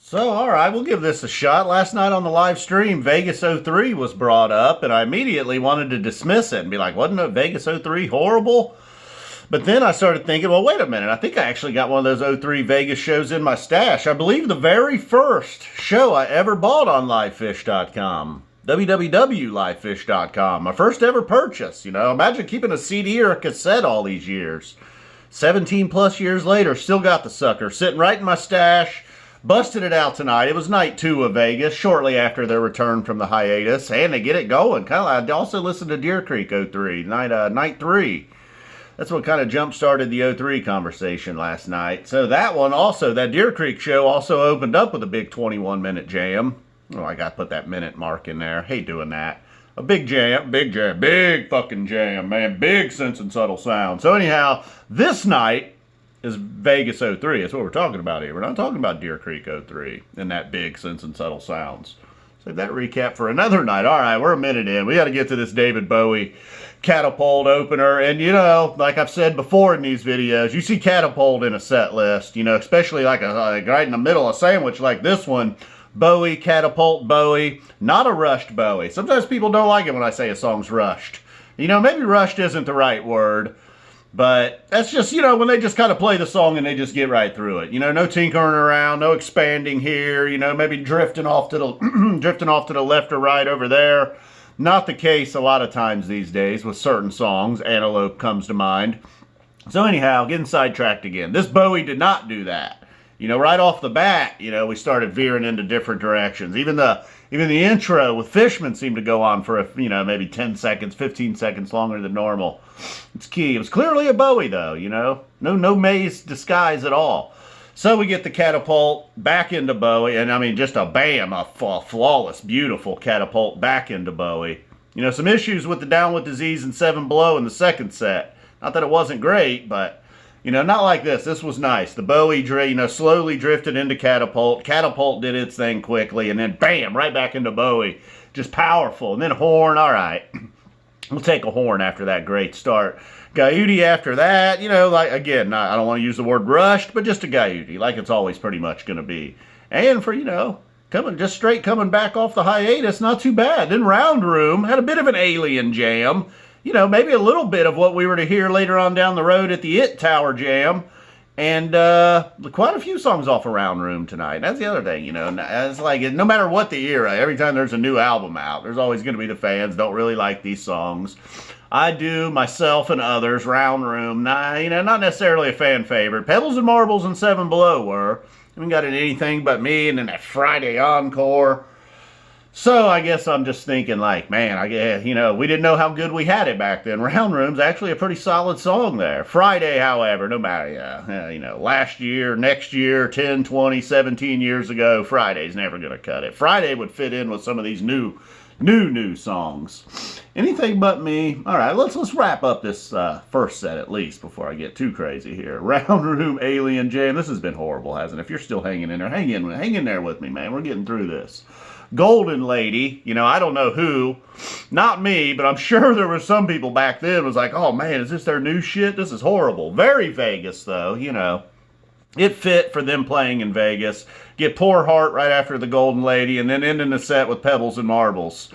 So, all right, we'll give this a shot. Last night on the live stream, Vegas '03 was brought up, and I immediately wanted to dismiss it and be like, wasn't Vegas '03 horrible? But then I started thinking, well, wait a minute. I think I actually got one of those '03 Vegas shows in my stash. I believe the very first show I ever bought on livefish.com. www.livefish.com. My first ever purchase. Imagine keeping a CD or a cassette all these years. 17 plus years later, still got the sucker sitting right in my stash. Busted it out tonight. It was night 2 of Vegas, shortly after their return from the hiatus, and they get it going. I also listened to Deer Creek '03, night 3. That's what kind of jump-started the '03 conversation last night. So that Deer Creek show also opened up with a big 21-minute jam. Oh, I got to put that minute mark in there. Hate doing that. A big fucking jam, man. Big Sense and Subtle Sound. So anyhow, this night is Vegas '03. That's what we're talking about here. We're not talking about Deer Creek '03 and that Big Sense and Subtle Sounds. Save that recap for another night. All right, we're a minute in. We got to get to this David Bowie Catapult opener. And, like I've said before in these videos, you see Catapult in a set list, especially like right in the middle of a sandwich like this one. Bowie, Catapult, Bowie. Not a rushed Bowie. Sometimes people don't like it when I say a song's rushed. Maybe rushed isn't the right word. But that's just, when they just kind of play the song and they just get right through it. No tinkering around, no expanding here, maybe drifting off to the drifting off to the left or right over there. Not the case a lot of times these days with certain songs. Antelope comes to mind. So anyhow, getting sidetracked again. This Bowie did not do that. Right off the bat, we started veering into different directions. Even the intro with Fishman seemed to go on for maybe 10 seconds, 15 seconds longer than normal. It's key. It was clearly a Bowie though, no maze disguise at all. So we get the Catapult back into Bowie, and just a bam, a flawless, beautiful Catapult back into Bowie. Some issues with the Down with Disease and 7 Below in the second set. Not that it wasn't great, but not like this. This was nice. The Bowie, slowly drifted into Catapult. Catapult did its thing quickly, and then bam, right back into Bowie. Just powerful. And then horn, all right. We'll take a horn after that great start. Guyute after that, again, I don't want to use the word rushed, but just a Guyute, like it's always pretty much going to be. And for, coming back off the hiatus, not too bad. Then Round Room had a bit of an alien jam. Maybe a little bit of what we were to hear later on down the road at the It Tower Jam. And quite a few songs off of Round Room tonight. That's the other thing, It's like, no matter what the era, every time there's a new album out, there's always going to be the fans don't really like these songs. I do, myself and others, Round Room, not necessarily a fan favorite. Pebbles and Marbles and 7 Below were. We got an Anything But Me, and then that Friday encore. So I guess I'm just thinking like, man, we didn't know how good we had it back then. Round Room's actually a pretty solid song there. Friday, however, no matter, last year, next year, 10, 20, 17 years ago, Friday's never going to cut it. Friday would fit in with some of these new songs. Anything But Me. All right, let's wrap up this first set at least before I get too crazy here. Round Room, Alien Jam. This has been horrible, hasn't it? If you're still hanging in there, hang in there with me, man. We're getting through this. Golden Lady, I don't know who, not me, but I'm sure there were some people back then was like, oh man, is this their new shit? This is horrible. Very Vegas though, It fit for them playing in Vegas. Get Poor Heart right after the Golden Lady, and then ending the set with Pebbles and Marbles.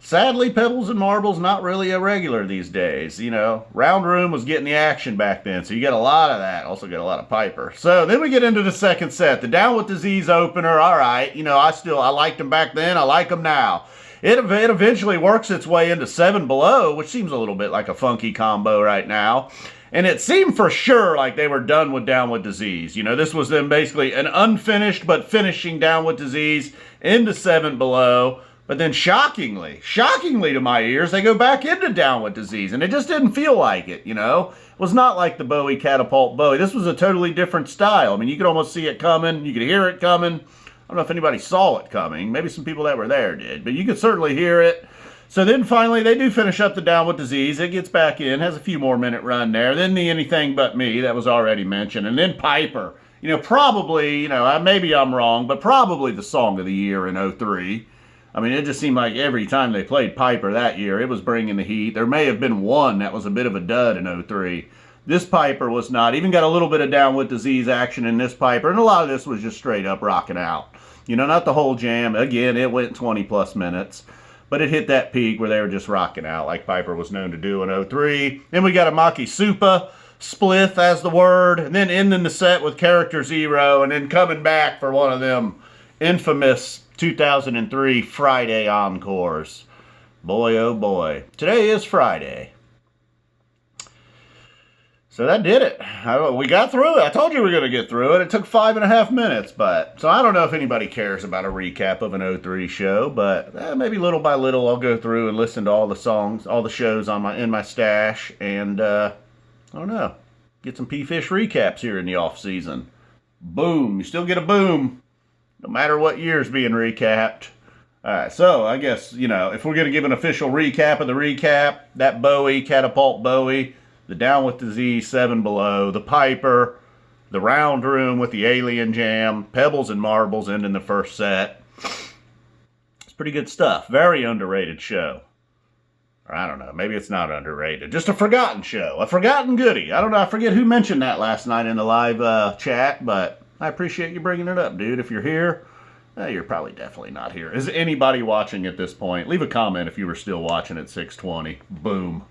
Sadly, Pebbles and Marbles not really a regular these days. Round Room was getting the action back then, so you get a lot of that. Also get a lot of Piper. So then we get into the second set, the Down with Disease opener. All right, I liked them back then. I like them now. It eventually works its way into 7 Below, which seems a little bit like a funky combo right now. And it seemed for sure like they were done with Down with Disease. This was them basically an unfinished but finishing Down with Disease into 7 Below. But then shockingly to my ears, they go back into Down with Disease. And it just didn't feel like it, It was not like the Bowie Catapult Bowie. This was a totally different style. You could almost see it coming. You could hear it coming. I don't know if anybody saw it coming. Maybe some people that were there did. But you could certainly hear it. So then finally they do finish up the Down with Disease. It gets back in, has a few more minute run there. Then the Anything But Me, that was already mentioned. And then Piper. Probably, maybe I'm wrong, but probably the song of the year in '03. It just seemed like every time they played Piper that year, it was bringing the heat. There may have been one that was a bit of a dud in '03. This Piper was not. Even got a little bit of Down with Disease action in this Piper, and a lot of this was just straight up rocking out. You know, not the whole jam. Again, it went 20 plus minutes, but it hit that peak where they were just rocking out like Piper was known to do in 03. Then we got a Maki Supa, Spliff as the word, and then ending the set with Character Zero, and then coming back for one of them infamous 2003 Friday encores. Boy, oh boy. Today is Friday. So that did it. We got through it. I told you we were going to get through it. It took 5.5 minutes, but so I don't know if anybody cares about a recap of an 03 show, but maybe little by little I'll go through and listen to all the songs, all the shows in my stash, and I don't know, get some Phish recaps here in the off season. Boom! You still get a boom, no matter what year's being recapped. All right, so I guess if we're going to give an official recap of the recap, that Bowie, Catapult Bowie. The Down with Disease, 7 Below, the Piper, the Round Room with the Alien Jam, Pebbles and Marbles ending the first set. It's pretty good stuff. Very underrated show. Or I don't know, maybe it's not underrated. Just a forgotten show, a forgotten goodie. I don't know, I forget who mentioned that last night in the live chat, but I appreciate you bringing it up, dude. If you're here, you're probably definitely not here. Is anybody watching at this point? Leave a comment if you were still watching at 6:20. Boom.